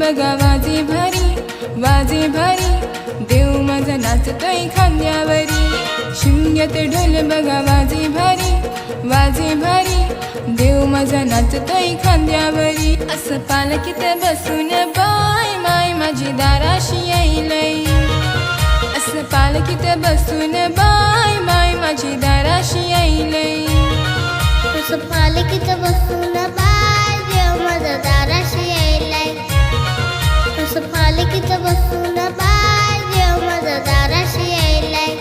बघा वाजे भारी, वाजे भारी, देव माझा नाचतोय खांद्यावरी. शिमग्यात ढोल बघा वाजे भारी, वाजे भारी, देव माझा नाचतोय खांद्यावरी. असं पालखीत बसून बाय माय माझी दाराशी यायलय. असं पालखीत बसून बाय माय माझी दाराशी यायलय. असं पालखीत बसून बाय देव माझा दाराशी यायलाय. असं पालखीत बसून बाय देव माझा दाराशी यायलाय.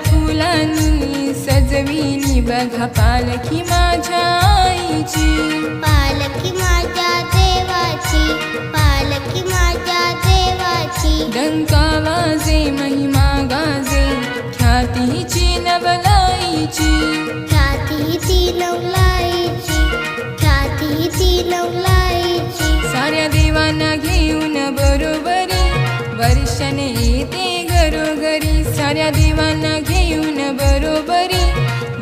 फुलांनी सजविली बघा पालखी माझ्या आईची. पालखी माझ्या देवाची, पालखी माझ्या देवाची. डंका वाजे महिमा गाजे ख्यातीची नवलाईची. ख्याती ती नवलाईची, ख्याती ती नवलाईची. साऱ्या देवांना घेऊन बरोबरी वर्षाने येते घरोघरी. साऱ्या देवांना घेऊन बरोबरी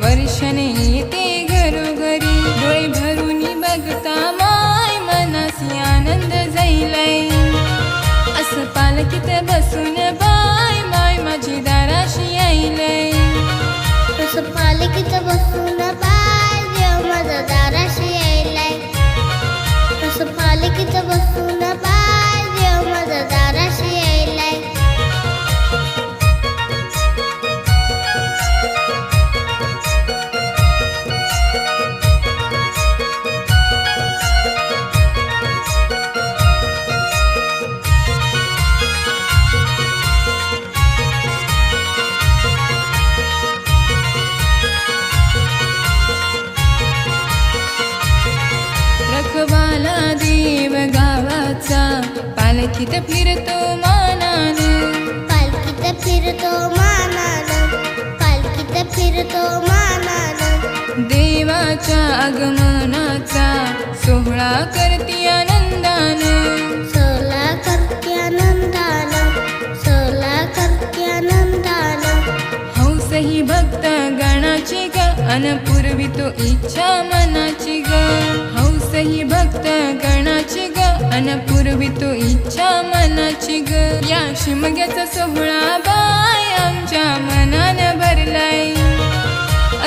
वर्षाने येते घरोघरी. डोळे भरून बघता माय मनासी आनंद जाईलाय. असं पालखीत बसून बाय माय माझी दाराशी यायलय. असं पालखीत बसून बाय देव माझा दाराशी यायलाय. असं पालखीत बसून बाय देव माझा दाराशी यायलाय. रखवाला देव गावाचा पालखीत फिरतो मानान. पालखीत फिरतो मानान, पालखीत फिरतो मानान. देवाच्या आगमनाचा सोहळा करती आनंदान. सोला करते आनंदान, सोला करते आनंदान. हौस ही भक्त गणाची ग अन पूर्वी तो इच्छा मनाची ग. हौस ही भक्त गणाची ग अन पूर्वी तो इच्छा मनाची ग. या शिमग्याचा सोहळा बाय आमच्या मनान भरलाय.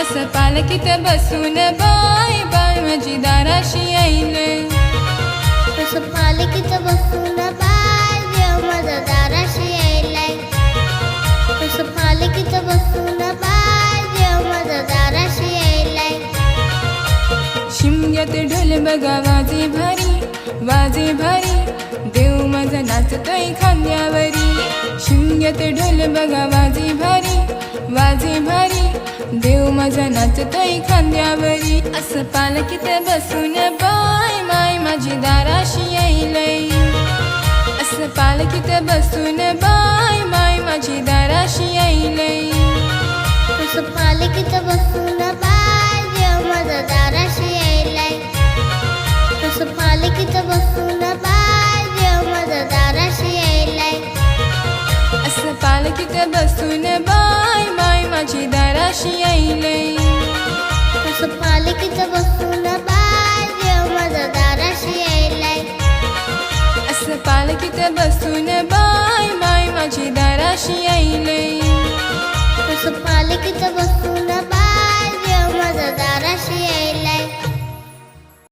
असं पालखीत बसून बाय बाय माझी दाराशी यायलय. असं पालखीत बसून बाय देव माझा दाराशी यायलाय. असं पालखीत बसून बाय देव माझा दाराशी यायलाय. शिमग्यात ढोल बघा वाजे भारी, वाजे भारी, देव माझा नाचतोय खांद्यावरी. शिमग्यात ढोल बघा वाजे भारी, वाजे भारी, देव माझा नाचतोय खांद्यावरी. असं पालखीत बसून बाय माय माझी दाराशी यायलय. असं पालखीत बसून बाय माय माझी दाराशी यायलय. असं पालखीत बसून बाय देव माझा दाराशी यायलाय. असं पालखीत बसून बाय देव माझा दाराशी यायलाय. असं पालखीत बसून बाय माय माझी दाराशी यायलय. असं पालखीत बसून बाय देव माझा दाराशी यायलाय. असं पालखीत बसून बाय माय माझी दाराशी यायलय. असं पालखीत बसून